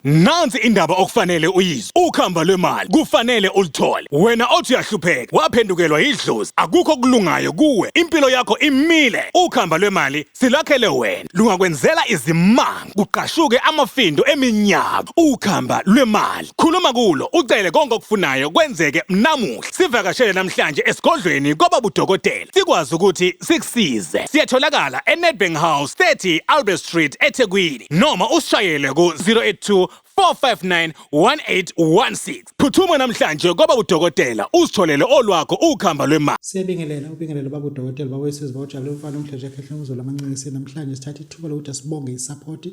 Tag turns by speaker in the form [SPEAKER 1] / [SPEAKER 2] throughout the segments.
[SPEAKER 1] Nansi indaba okufanele uyizwe. Ukhamba lwemali kufanele ulithole. Wena othi uyahlupheka, waphendukelwa idlozi, akukho kulungayo kuwe. Impilo yakho imile. Ukhamba lwemali silakhele wena. Lungakwenzela izimanga, kuqashuke amafindo eminyaka. Ukhamba lwemali. Khuluma kulo, ucele konke okufunayo kwenzeke namuhla. Sivakashele namhlanje esigodlweni kwababudokotela. Sikwazi ukuthi sikusize. Siyatholakala eNedbank House 30 Albert Street eThekwini noma usishayele ku 082 459 1816. Phuthuma namhlanje kwaba udokotela usitholele olwakho ukhamba lwemali.
[SPEAKER 2] Ubingelela baba udokotela bawesizwe bawujabule umfana omhlanje ekhehle umzolo amancinci namhlanje sithatha ithuba lokuthi sibonge isupport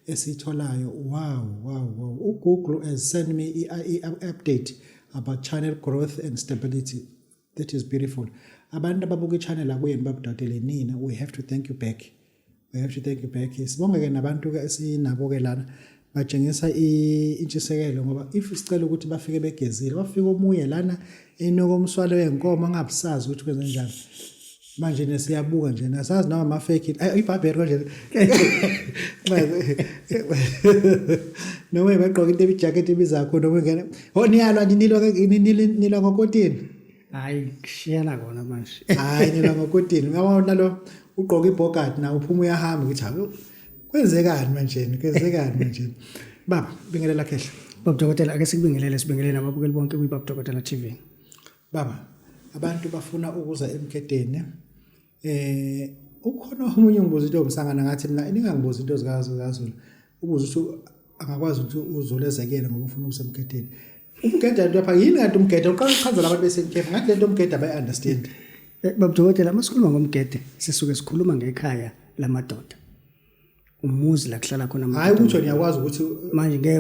[SPEAKER 2] esitholayo. Wow. uGoogle has sent me update about channel growth and stability. That is beautiful. Abantu ababuka ichannel akuyena baba udokotela nina, we have to thank you back. Sibonge ke nabantu ke sinabo ke lana batshengisa intshisekelo ngoba if sicela ukuthi bafike begezile bafika omunye lana enokomswalo wenkomo angabusazi ukuthi kwenze njani manje nesiyabuka nje nasazi nawo ama fake ibhabheri kanje nowe bagqoka into ebijacket ebizakho noma ngene niyalwa nilwa ngokotini
[SPEAKER 3] hayi kushiyana kona manje
[SPEAKER 2] nilwa ngokotini ngaba nalo ugqoka ibhokati na uphuma uyahamba ukuthi hayi kwenzekani manje baba bingelela khehle
[SPEAKER 3] baba dokotela ake sibingelele nababukeli bonke kwiBaba Dokotela TV.
[SPEAKER 2] Baba abantu bafuna ukuza emkheteni ukhona omunye ngibuza into omsangana ngathi mina ningangibuza into zikazulu ubuza ukuthi angakwazi ukuthi uzolezekela ngoba ufuna ukusemkheteni umgeda into lapha yini kanti umgeda uqala ukuchazela abantu besenkhefa ngathi lento umgeda bayi understand.
[SPEAKER 3] Baba dokotela masikhuluma ngomgede sisuke sikhuluma ngekhaya lamadoda umuzi la kuhlala khona
[SPEAKER 2] amadoda. Hayi uthi niyakwazi ukuthi
[SPEAKER 3] manje ngeke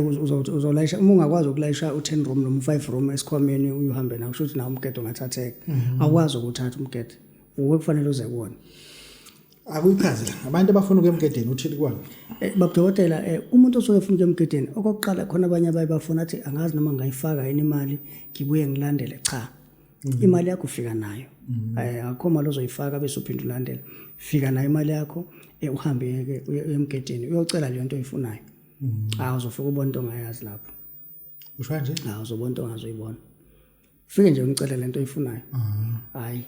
[SPEAKER 3] uzolayisha uma ungakwazi ukulayisha u10 room noma u5 room esikhwameni uyihambe nawo kusho ukuthi nawo umgede ungathatheka awukwazi ukuthatha umgede uwe kufanele uze kuona
[SPEAKER 2] akuyichazela abantu abafuna ukuyemgedeni uthini kwani.
[SPEAKER 3] Baba dokotela umuntu osuke efuna ukuyemgedeni okokuqala khona abanye abayibafuna athi angazi noma ngayifaka yini imali ngibuye ngilandele cha imali yakho ufika nayo akho mali ozoyifaka bese uphinde ulandele fika nayo imali yakho uhambe ke emgedeni uyocela le nto oyifunayo uzofika ubona into ongayazi lapho
[SPEAKER 2] usho nje
[SPEAKER 3] uzobona into ongazoyibona fike nje unicela le nto oyifunayo hayi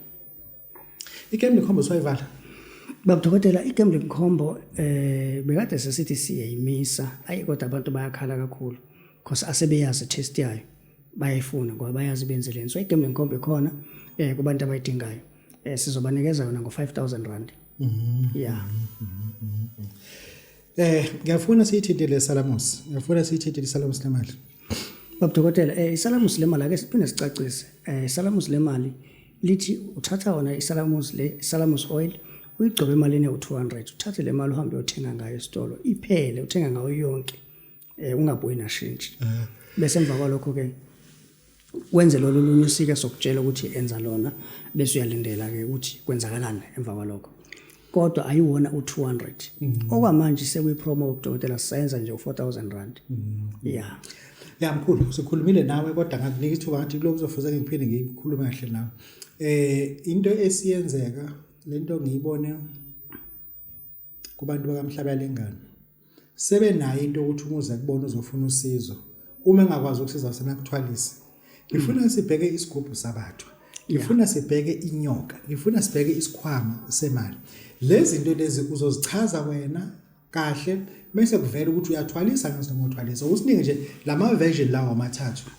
[SPEAKER 2] igame likhombo soyivala.
[SPEAKER 3] Baba dokotela igame likhombo bekade sesithi siyayimisa ayi kodwa abantu bayakhala kakhulu because asebeyazi test yayo bayayifuna ngoba bayazi benzeleni so igame likhombo ikhona kubantu abayidingayo sizobanikeza yona ngo5,000 rand.
[SPEAKER 2] Ngiyafuna siyithintile Salamus. Salamus lemali.
[SPEAKER 3] Baba dokotela isalamus lemali ake siphinde sicacise. Isalamus lemali lithi uthatha wona isalamus oil uyigcobe emalini u200 uthathe le mali uhambe uyothenga ngayo esitolo iphele uthenga ngayo yonke ungabuyi na shintshi bese emva kwalokho ke wenze lo lunye usike sokutshela ukuthi enza lona bese uyalindela ke ukuthi kwenzakalana emva kwalokho kodwa ayiwona u200 okwamanje sekuyipromo udokotela siyenza nje u4000 rand.
[SPEAKER 2] Mkhulu sikhulumile nawe kodwa ngakunika ithuba ngathi lokho kuzofuza ngiphinde ngikhulume kahle nawe. Into esiyenzeka lento ngiyibone kubantu bakamhlaba lengane sebenayo into ukuthi umuze kubona uzofuna usizo uma engakwazi ukusiza usenakuthwalisa. Ngifuna sibheke isigubhu sabathu. Ngifuna sibheke inyoka. Ngifuna sibheke isikhwama semali. Lezi zinto lezi uzozichaza wena kahle bese kuvela ukuthi uyathwalisa noma uthwalisa. Usiningi nje lama version lawo amathathu.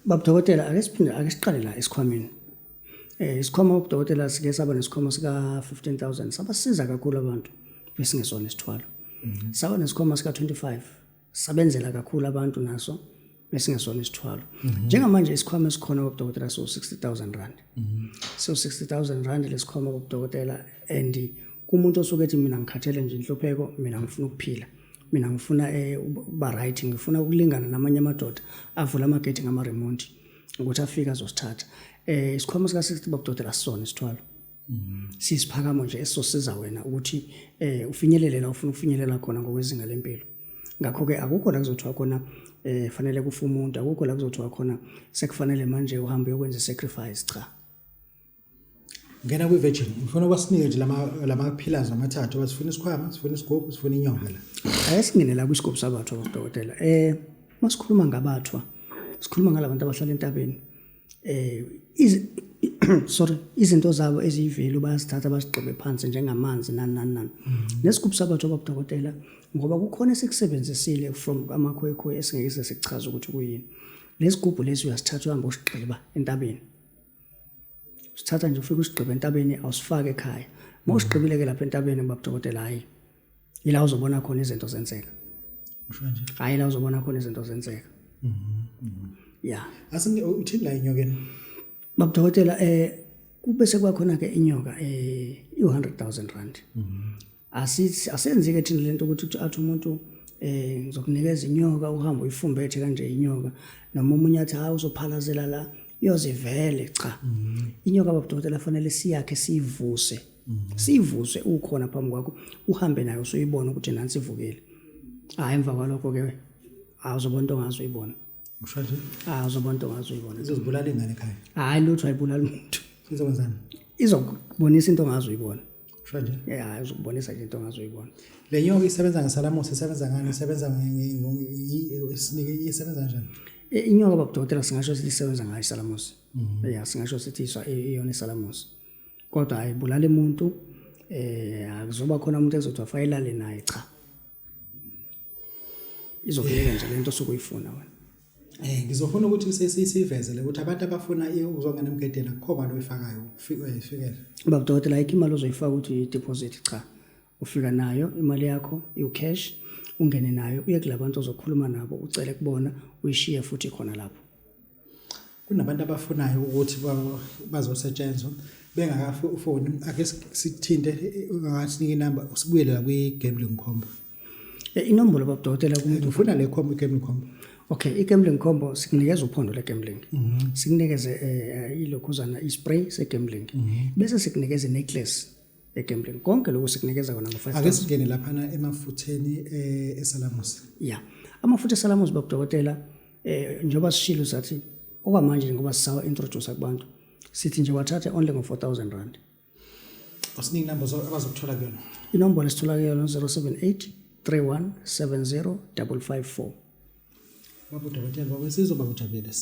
[SPEAKER 3] Baba dokotela ake siqale la esikhwameni. Isikhwama udokotela sike saba nesikhwama sika 15,000 sabasiza kakhulu abantu bese ngesona isithwalo. Saba nesikhwama sika 25 sabenzela kakhulu abantu naso bese ngesona isithwalo. Njengamanje isikhwama esikhona udokotela so 60,000 rand. So 60,000 rand lesikhwama udokotela and kumuntu osuke ethi mina ngikhathele nje inhlopheko mina ngifuna ukuphila mina ngifuna uba right ngifuna ukulingana namanye amadoda avula amagate ngama remote ukuthi afika azosithatha isikhwama sika 60 babudokotela sisona isithwalo sisiphakamo nje esosiza wena ukuthi ufinyelele la ufuna ukufinyelela khona ngokwezinga lempilo ngakho ke akukho la kuzothiwa khona fanele kufa umuntu akukho la kuzothiwa khona sekufanele manje uhambe uyokwenza sacrifice cha
[SPEAKER 2] ngena kwi-virgin ngifuna kwasinike nje lama pillars amathathu sifuna isikhwama sifuna isigubhu sifuna inyonga la
[SPEAKER 3] ake singene la kwisigubhu sabathwa bodokotela masikhuluma ngabathwa sikhuluma ngalabantu abahlala entabeni izinto zabo eziyivelo bayasithatha basigqibe phansi njengamanzi nani nesigubhu sabathwa bodokotela ngoba kukhona esikusebenzisile from amakhwekhwe esingeke sichaze ukuthi kuyini lesigubhu lesi uyasithatha uhamba usigqiba entabeni sithatha nje ufike usigqibe entabeni awusifake ekhaya mawusigqibile ke lapha entabeni babudokotela hayi ila uzobona khona izinto zenzeka
[SPEAKER 2] usho nje
[SPEAKER 3] hayi la uzobona khona izinto zenzeka yeah
[SPEAKER 2] asinge uthini la inyokeni
[SPEAKER 3] babudokotela kube sekwakhona ke inyoka i100,000 rand asenzike thina lento ukuthi athi umuntu ngizokunikeza inyoka uhamba uyifumbethe kanje inyoka noma umunye athi ha uzophalazela la yozivele cha inyoka babudokotela fanele siyakhe sivuse ukhona phambi kwakho uhambe nayo usuyibona ukuthi nansi ivukile emva kwalokho ke awuzobona into ongazuyibona
[SPEAKER 2] usho nje
[SPEAKER 3] awuzobona into ongazuyibona
[SPEAKER 2] izozibulala ingane ekhaya
[SPEAKER 3] hayi lutho ayibulala umuntu
[SPEAKER 2] izokwenzani
[SPEAKER 3] izokubonisa into ongazuyibona
[SPEAKER 2] usho nje
[SPEAKER 3] hayi uzokubonisa into ongazuyibona
[SPEAKER 2] le nyoka isebenza ngesalamusi isebenza ngani isebenza isinike isebenza kanjani
[SPEAKER 3] inyoka babudokotela singasho sithi isebenza ngayo isalamusi singasho sithi iyona isalamusi kodwa ayibulala umuntu akuzoba khona umuntu ezothi afayilale naye cha izokunika nje lento sokuyifuna wena
[SPEAKER 2] ngizofuna ukuthi sesiyivezele ukuthi abantu abafuna uzongena emgedeni akukho lo oyifakayo ufikele
[SPEAKER 3] babudokotela ayikho imali ozoyifaka ukuthi i-deposit cha ufika nayo imali yakho cash ungene nayo uye kulabantu ozokhuluma nabo ucele kubona uyishiye futhi khona lapho
[SPEAKER 2] kunabantu abafunayo ukuthi bazosetshenzwa bengakafoni ake sithinte ungasinike inamba usibuyele la kwi-gambling combo
[SPEAKER 3] inombolo babudokotela kumuntu
[SPEAKER 2] ufuna le combo i-gambling combo
[SPEAKER 3] okay i-gambling combo sikunikeza uphondo le-gambling sikunikeze ilokhuzana ispray se-gambling bese sikunikeza necklace e-gambling konke lokho sikunikeza kona ngo-5,000
[SPEAKER 2] ake singene laphana emafutheni esalamusi
[SPEAKER 3] yeah amafutha esalamusi babudokotela njengoba sishilo sathi okwamanje ngoba sisawa introduce kubantu sithi nje wathathe only ngo-4,000 rand
[SPEAKER 2] usinike inamba abazokuthola kuyona
[SPEAKER 3] inombolo esithola kuyona 078 3170 554
[SPEAKER 2] babudokotela babesizoba kujabule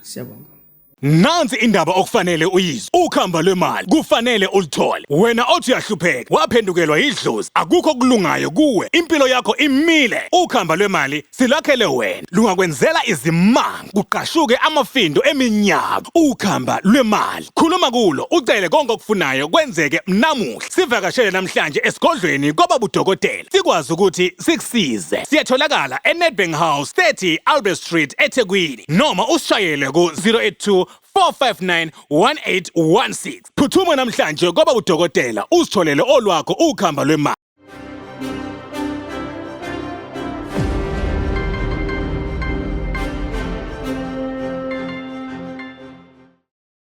[SPEAKER 3] siyabonga
[SPEAKER 1] Nansi indaba okufanele uyizwe. Ukhamba lwemali kufanele ulithole. Wena othi uyahlupheka, waphendukelwa idlozi, akukho kulungayo kuwe. Impilo yakho imile. Ukhamba lwemali silakhele wena. Lungakwenzela izimanga, kuqashuke amafindo eminyaka. Ukhamba lwemali. Khuluma kulo, ucele konke okufunayo kwenzeke namuhla. Sivakashele namhlanje esigodlweni kwababudokotela. Sikwazi ukuthi sikusize. Siyatholakala eNedbank House 30 Albert Street eThekwini. Noma usishayele ku 082 459 1816. Phuthuma namhlanje kwaba udokotela usitholele olwakho ukhamba lwemali.